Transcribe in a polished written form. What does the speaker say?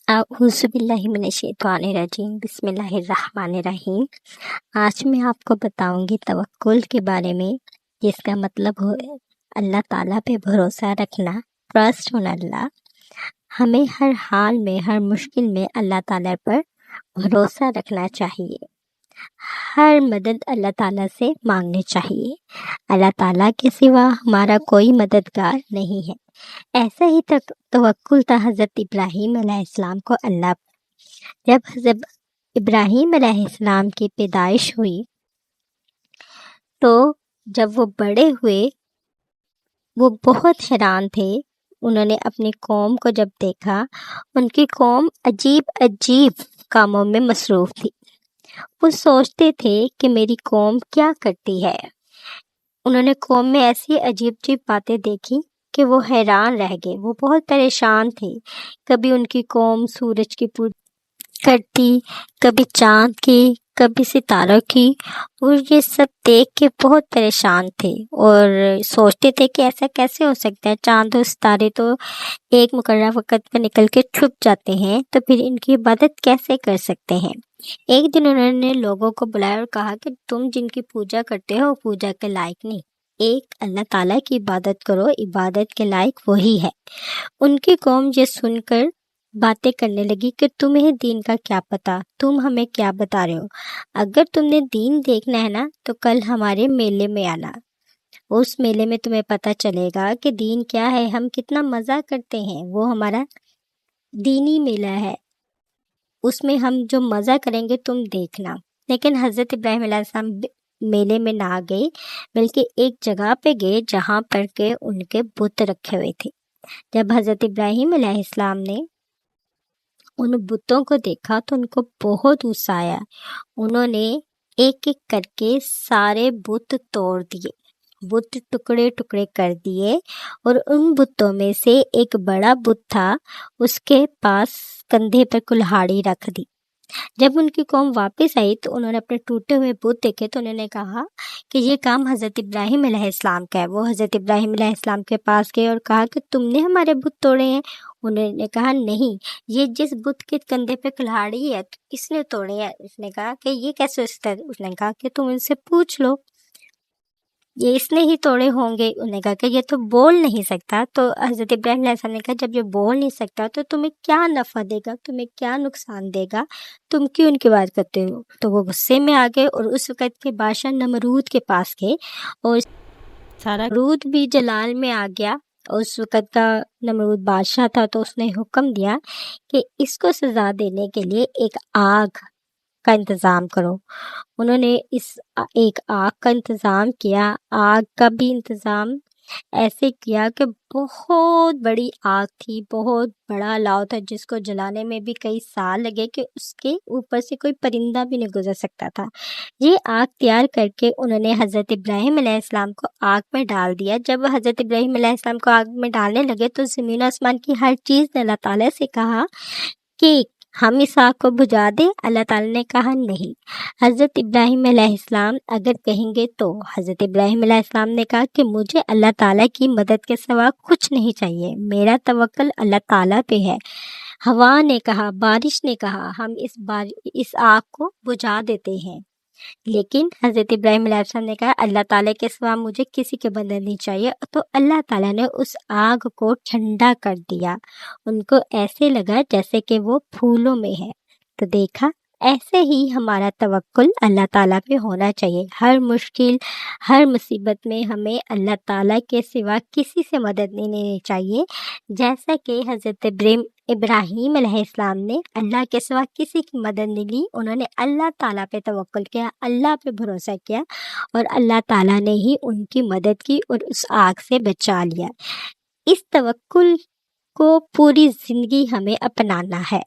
اعوذ باللہ من الشیطان الرجیم، بسم اللہ الرحمن الرحیم۔ آج میں آپ کو بتاؤں گی توکل کے بارے میں، جس کا مطلب ہو اللہ تعالیٰ پہ بھروسہ رکھنا، ٹرسٹ آن اللہ۔ ہمیں ہر حال میں، ہر مشکل میں اللہ تعالیٰ پر بھروسہ رکھنا چاہیے۔ ہر مدد اللہ تعالیٰ سے مانگنی چاہیے۔ اللہ تعالیٰ کے سوا ہمارا کوئی مددگار نہیں ہے۔ ایسا ہی توکل تھا حضرت ابراہیم علیہ السلام کو اللہ پر۔ جب حضرت ابراہیم علیہ السلام کی پیدائش ہوئی تو جب وہ بڑے ہوئے وہ بہت حیران تھے۔ انہوں نے اپنی قوم کو جب دیکھا، ان کی قوم عجیب عجیب کاموں میں مصروف تھی۔ وہ سوچتے تھے کہ میری قوم کیا کرتی ہے۔ انہوں نے قوم میں ایسی عجیب عجیب باتیں دیکھی کہ وہ حیران رہ گئے۔ وہ بہت پریشان تھے۔ کبھی ان کی قوم سورج کی پوجا کرتی، کبھی چاند کی، کبھی ستاروں کی، اور یہ سب دیکھ کے بہت پریشان تھے اور سوچتے تھے کہ ایسا کیسے ہو سکتا ہے۔ چاند اور ستارے تو ایک مقررہ وقت پر نکل کے چھپ جاتے ہیں، تو پھر ان کی عبادت کیسے کر سکتے ہیں۔ ایک دن انہوں نے لوگوں کو بلایا اور کہا کہ تم جن کی پوجا کرتے ہو پوجا کے لائق نہیں، ایک اللہ تعالیٰ کی عبادت کرو، عبادت کے لائق وہی ہے۔ ان کی قوم یہ سن کر باتیں کرنے لگی کہ تمہیں دین کا کیا پتہ، تم ہمیں کیا بتا رہے ہو۔ اگر تم نے دین دیکھنا ہے نا تو کل ہمارے میلے میں آنا، اس میلے میں تمہیں پتہ چلے گا کہ دین کیا ہے، ہم کتنا مزہ کرتے ہیں۔ وہ ہمارا دینی میلہ ہے، اس میں ہم جو مزہ کریں گے تم دیکھنا۔ لیکن حضرت ابراہیم علیہ السلام میلے میں نہ گئے، بلکہ ایک جگہ پہ گئے جہاں پر کے ان کے بت رکھے ہوئے تھے۔ جب حضرت ابراہیم علیہ السلام نے ان بتوں کو دیکھا تو ان کو بہت غصہ آیا۔ انہوں نے ایک ایک کر کے سارے بت توڑ دیے، بت ٹکڑے ٹکڑے کر دیے، اور ان بتوں میں سے ایک بڑا بت تھا، اس کے پاس کندھے پر کلہاڑی رکھ دی۔ جب ان کی قوم واپس آئی تو انہوں نے اپنے ٹوٹے ہوئے بت دیکھے تو انہوں نے کہا کہ یہ کام حضرت ابراہیم علیہ السلام کا ہے۔ وہ حضرت ابراہیم علیہ السلام کے پاس گئے اور کہا کہ تم نے ہمارے بت توڑے ہیں۔ انہوں نے کہا نہیں، یہ جس بت کے کندھے پہ کلہاڑی ہے اس نے توڑے ہے۔ اس نے کہا کہ یہ کیسے ہو سکتا ہے؟ اس نے کہا کہ تم ان سے پوچھ لو، یہ اس نے ہی توڑے ہوں گے۔ انہوں نے کہا کہ یہ تو بول نہیں سکتا۔ تو حضرت ابراہیم علیہ السلام نے کہا جب یہ بول نہیں سکتا تو تمہیں کیا نفع دے گا، تمہیں کیا نقصان دے گا، تم کیوں ان کی بات کرتے ہو؟ تو وہ غصے میں آ گئے اور اس وقت کے بادشاہ نمرود کے پاس گئے، اور سارا نمرود بھی جلال میں آ گیا۔ اور اس وقت کا نمرود بادشاہ تھا تو اس نے حکم دیا کہ اس کو سزا دینے کے لیے ایک آگ کا انتظام کرو۔ انہوں نے ایک آگ کا انتظام کیا۔ آگ کا بھی انتظام ایسے کیا کہ بہت بڑی آگ تھی، بہت بڑا الاؤ تھا جس کو جلانے میں بھی کئی سال لگے کہ اس کے اوپر سے کوئی پرندہ بھی نہیں گزر سکتا تھا۔ یہ آگ تیار کر کے انہوں نے حضرت ابراہیم علیہ السلام کو آگ میں ڈال دیا۔ جب حضرت ابراہیم علیہ السلام کو آگ میں ڈالنے لگے تو زمین و آسمان کی ہر چیز نے اللہ تعالیٰ سے کہا کہ ہم اس آگ کو بجھا دیں۔ اللہ تعالیٰ نے کہا نہیں، حضرت ابراہیم علیہ السلام اگر کہیں گے تو۔ حضرت ابراہیم علیہ السلام نے کہا کہ مجھے اللہ تعالیٰ کی مدد کے سوا کچھ نہیں چاہیے، میرا توکل اللہ تعالیٰ پہ ہے۔ ہوا نے کہا، بارش نے کہا ہم اس آگ کو بجھا دیتے ہیں، لیکن حضرت ابراہیم علیہ السلام نے کہا اللہ تعالیٰ کے سوا مجھے کسی کی مدد نہیں چاہیے۔ تو اللہ تعالیٰ نے اس آگ کو ٹھنڈا کر دیا۔ ان کو ایسے لگا جیسے کہ وہ پھولوں میں ہے۔ تو دیکھا، ایسے ہی ہمارا توکل اللہ تعالیٰ پہ ہونا چاہیے۔ ہر مشکل، ہر مصیبت میں ہمیں اللہ تعالیٰ کے سوا کسی سے مدد نہیں لینی چاہیے۔ جیسا کہ حضرت ابراہیم علیہ السلام نے اللہ کے سوا کسی کی مدد نہیں لی، انہوں نے اللہ تعالیٰ پہ توکل کیا، اللہ پہ بھروسہ کیا، اور اللہ تعالیٰ نے ہی ان کی مدد کی اور اس آگ سے بچا لیا۔ اس توکل کو پوری زندگی ہمیں اپنانا ہے۔